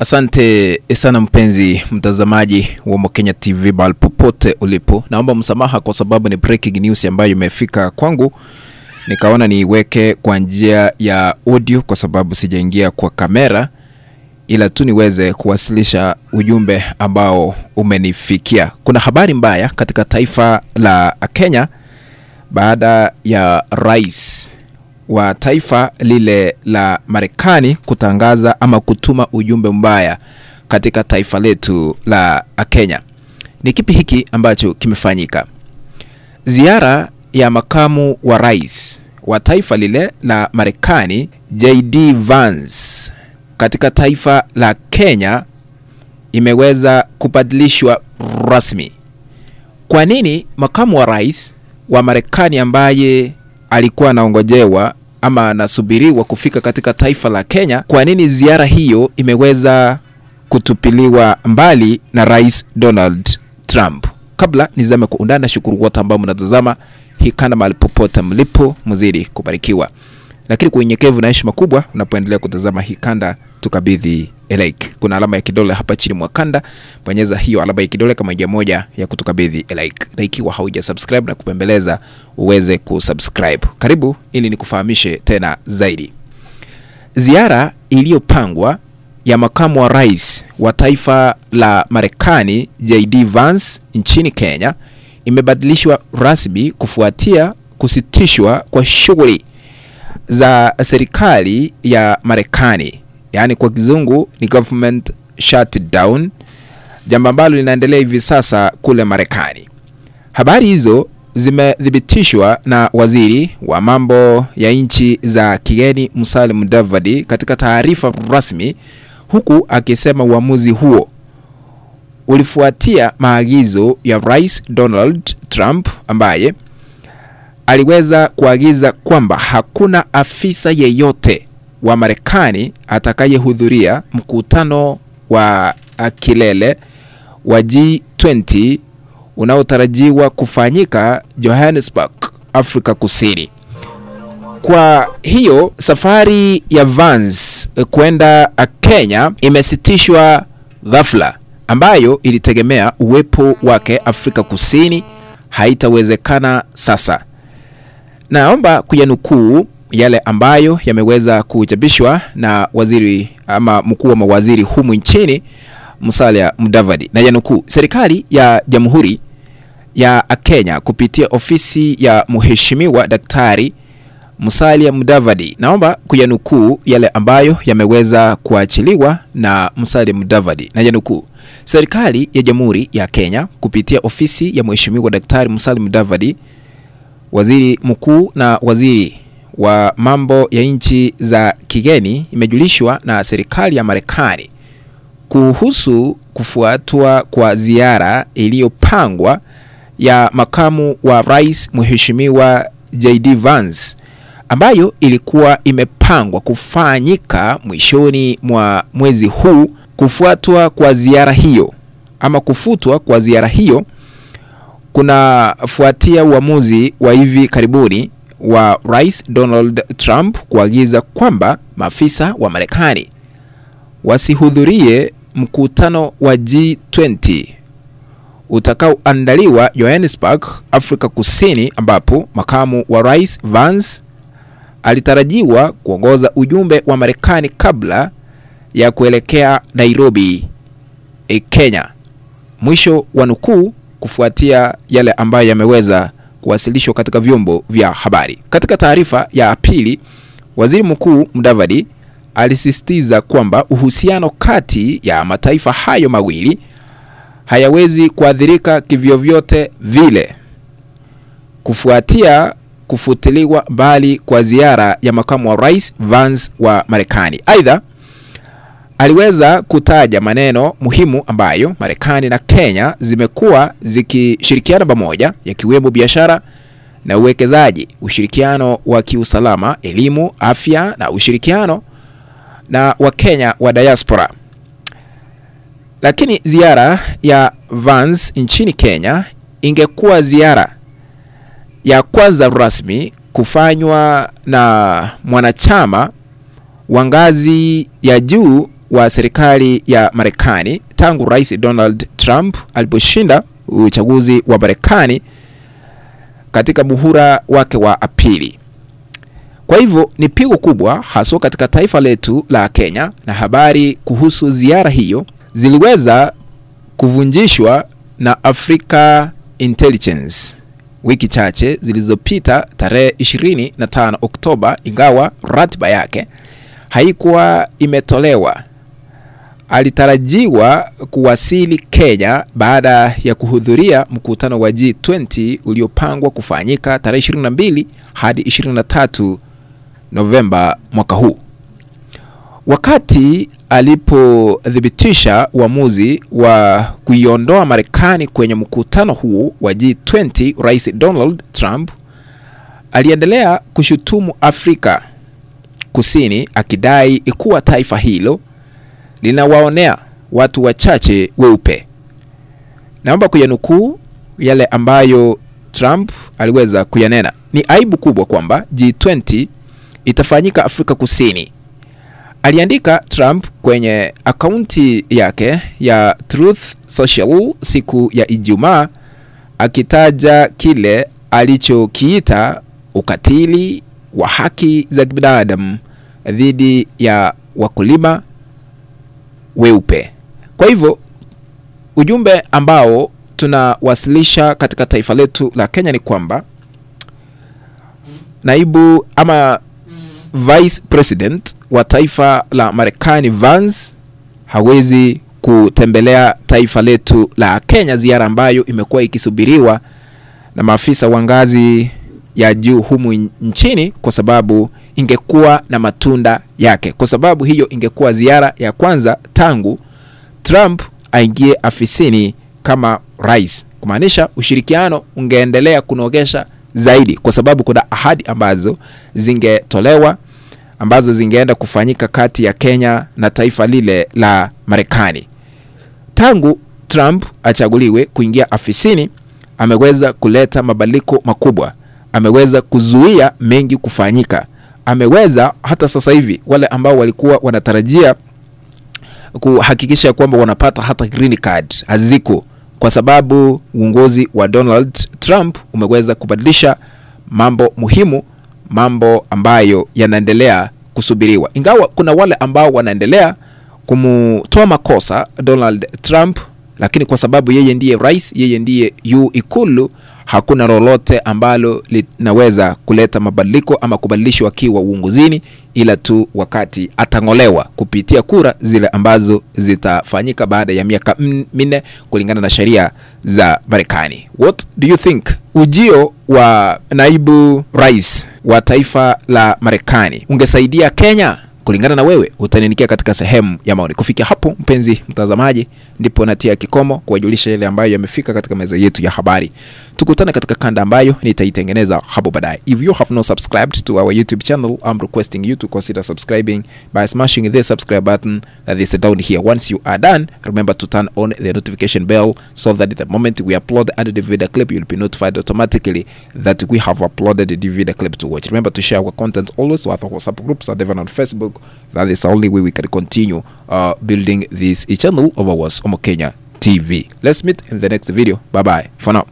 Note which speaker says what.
Speaker 1: Asante sana mpenzi mtazamaji wa Mkenya TV bal popote ulipo. Naomba msamaha kwa sababu ni breaking news ambayo imefika kwangu. Nikaona niweke kwa njia ya audio kwa sababu sijaingia kwa kamera, ila tu niweze kuwasilisha ujumbe ambao umenifikia. Kuna habari mbaya katika taifa la Kenya baada ya rais wa taifa lile la Marekani kutangaza ama kutuma ujumbe mbaya katika taifa letu la Kenya. Ni kipi hiki ambacho kimefanyika? Ziara ya makamu wa rais wa taifa lile la Marekani JD Vance katika taifa la Kenya imeweza kubadilishwa rasmi. Kwa nini makamu wa rais wa Marekani ambaye alikuwa anaongojewa ama anasubiriwa kufika katika taifa la Kenya, kwa nini ziara hiyo imeweza kutupiliwa mbali na Rais Donald Trump? Kabla nizame kwa undani, shukuru wote ambao mnatazama hii kana mahali popote mlipo, mzidi kubarikiwa. Lakini kwa unyenyekevu na heshima kubwa unapoendelea kutazama hii kanda, tukabidhi like. Kuna alama ya kidole hapa chini mwa kanda, bonyeza hiyo alama ya kidole kama njia moja ya kutukabidhi like. Na ikiwa hauja subscribe na kupembeleza uweze kusubscribe. Karibu ili nikufahamishe tena zaidi. Ziara iliyopangwa ya makamu wa rais wa taifa la Marekani JD Vance nchini Kenya imebadilishwa rasmi kufuatia kusitishwa kwa shughuli za serikali ya Marekani, yani kwa kizungu ni government shutdown, jambo ambalo linaendelea hivi sasa kule Marekani. Habari hizo zimethibitishwa na waziri wa mambo ya nchi za kigeni Musalia Mudavadi katika taarifa rasmi, huku akisema uamuzi huo ulifuatia maagizo ya Rais Donald Trump ambaye aliweza kuagiza kwamba hakuna afisa yeyote wa Marekani atakayehudhuria mkutano wa kilele wa G20 unaotarajiwa kufanyika Johannesburg, Afrika Kusini. Kwa hiyo safari ya Vance kwenda Kenya imesitishwa ghafla, ambayo ilitegemea uwepo wake Afrika Kusini haitawezekana sasa. Naomba kuyanukuu yale ambayo yameweza kuchapishwa na waziri ama mkuu wa mawaziri humu nchini Musalia Mudavadi. Na yanukuu: serikali ya Jamhuri ya Kenya kupitia ofisi ya Mheshimiwa Daktari Musalia Mudavadi. Naomba kuyanukuu yale ambayo yameweza kuachiliwa na Musalia Mudavadi. Na yanukuu: serikali ya Jamhuri ya Kenya kupitia ofisi ya Mheshimiwa Daktari Musalia Mudavadi, waziri mkuu na waziri wa mambo ya nchi za kigeni, imejulishwa na serikali ya Marekani kuhusu kufuatwa kwa ziara iliyopangwa ya makamu wa rais Mheshimiwa JD Vance ambayo ilikuwa imepangwa kufanyika mwishoni mwa mwezi huu. Kufuatwa kwa ziara hiyo ama kufutwa kwa ziara hiyo kuna fuatia uamuzi wa hivi karibuni wa Rais Donald Trump kuagiza kwamba maafisa wa Marekani wasihudhurie mkutano wa G20 utakaoandaliwa Johannesburg, Afrika Kusini, ambapo makamu wa rais Vance alitarajiwa kuongoza ujumbe wa Marekani kabla ya kuelekea Nairobi, Kenya. Mwisho wa nukuu, kufuatia yale ambayo yameweza kuwasilishwa katika vyombo vya habari. Katika taarifa ya pili, waziri mkuu Mudavadi alisisitiza kwamba uhusiano kati ya mataifa hayo mawili hayawezi kuathirika kivyovyote vile kufuatia kufutiliwa mbali kwa ziara ya makamu wa rais Vance wa Marekani. Aidha, aliweza kutaja maneno muhimu ambayo Marekani na Kenya zimekuwa zikishirikiana pamoja, yakiwemo biashara na uwekezaji, ushirikiano wa kiusalama, elimu, afya na ushirikiano na Wakenya wa diaspora. Lakini ziara ya Vance nchini Kenya ingekuwa ziara ya kwanza rasmi kufanywa na mwanachama wa ngazi ya juu wa serikali ya Marekani tangu Rais Donald Trump aliposhinda uchaguzi wa Marekani katika muhula wake wa pili. Kwa hivyo ni pigo kubwa hasa katika taifa letu la Kenya, na habari kuhusu ziara hiyo ziliweza kuvunjishwa na Africa Intelligence wiki chache zilizopita tarehe 25 Oktoba, ingawa ratiba yake haikuwa imetolewa. Alitarajiwa kuwasili Kenya baada ya kuhudhuria mkutano wa G20 uliopangwa kufanyika tarehe 22 hadi 23 Novemba mwaka huu. Wakati alipothibitisha uamuzi wa kuiondoa Marekani kwenye mkutano huu wa G20, Rais Donald Trump aliendelea kushutumu Afrika Kusini, akidai kuwa taifa hilo linawaonea watu wachache weupe. Naomba kuyanukuu yale ambayo Trump aliweza kuyanena. Ni aibu kubwa kwamba G20 itafanyika Afrika Kusini, aliandika Trump kwenye akaunti yake ya Truth Social siku ya Ijumaa, akitaja kile alichokiita ukatili wa haki za binadamu dhidi ya wakulima weupe. Kwa hivyo ujumbe ambao tunawasilisha katika taifa letu la Kenya ni kwamba naibu ama Vice President wa taifa la Marekani Vance hawezi kutembelea taifa letu la Kenya, ziara ambayo imekuwa ikisubiriwa na maafisa wa ngazi ya juu humu nchini, kwa sababu ingekuwa na matunda yake. Kwa sababu hiyo ingekuwa ziara ya kwanza tangu Trump aingie afisini kama rais, kumaanisha ushirikiano ungeendelea kunogesha zaidi, kwa sababu kuna ahadi ambazo zingetolewa ambazo zingeenda kufanyika kati ya Kenya na taifa lile la Marekani. Tangu Trump achaguliwe kuingia afisini, ameweza kuleta mabadiliko makubwa, ameweza kuzuia mengi kufanyika, ameweza hata sasa hivi wale ambao walikuwa wanatarajia kuhakikisha kwamba wanapata hata green card haziko, kwa sababu uongozi wa Donald Trump umeweza kubadilisha mambo muhimu, mambo ambayo yanaendelea kusubiriwa. Ingawa kuna wale ambao wanaendelea kumtoa makosa Donald Trump, lakini kwa sababu yeye ndiye rais, yeye ndiye ikulu, hakuna lolote ambalo linaweza kuleta mabadiliko ama kubadilishwa akiwa uongozini, ila tu wakati atangolewa kupitia kura zile ambazo zitafanyika baada ya miaka 4 kulingana na sheria za Marekani. What do you think? Ujio wa naibu rais wa taifa la Marekani ungesaidia Kenya? Kulingana na wewe, utaniandikia katika sehemu ya maoni. Kufikia hapo mpenzi mtazamaji, ndipo natia kikomo kuwajulisha yale ambayo yamefika katika meza yetu ya habari. Tukutane katika kanda ambayo nitaitengeneza hapo baadaye. If you have not subscribed to our YouTube channel, I'm requesting you to consider subscribing by smashing the subscribe button that is down here. Once you are done, remember to turn on the notification bell so that the moment we upload the video clip, you'll be notified automatically that we have uploaded the video clip to watch. Remember to share our content always with our WhatsApp groups and even on Facebook. That is the only way we can continue building this channel of ours, Omo Kenya TV. Let's meet in the next video. Bye bye for now.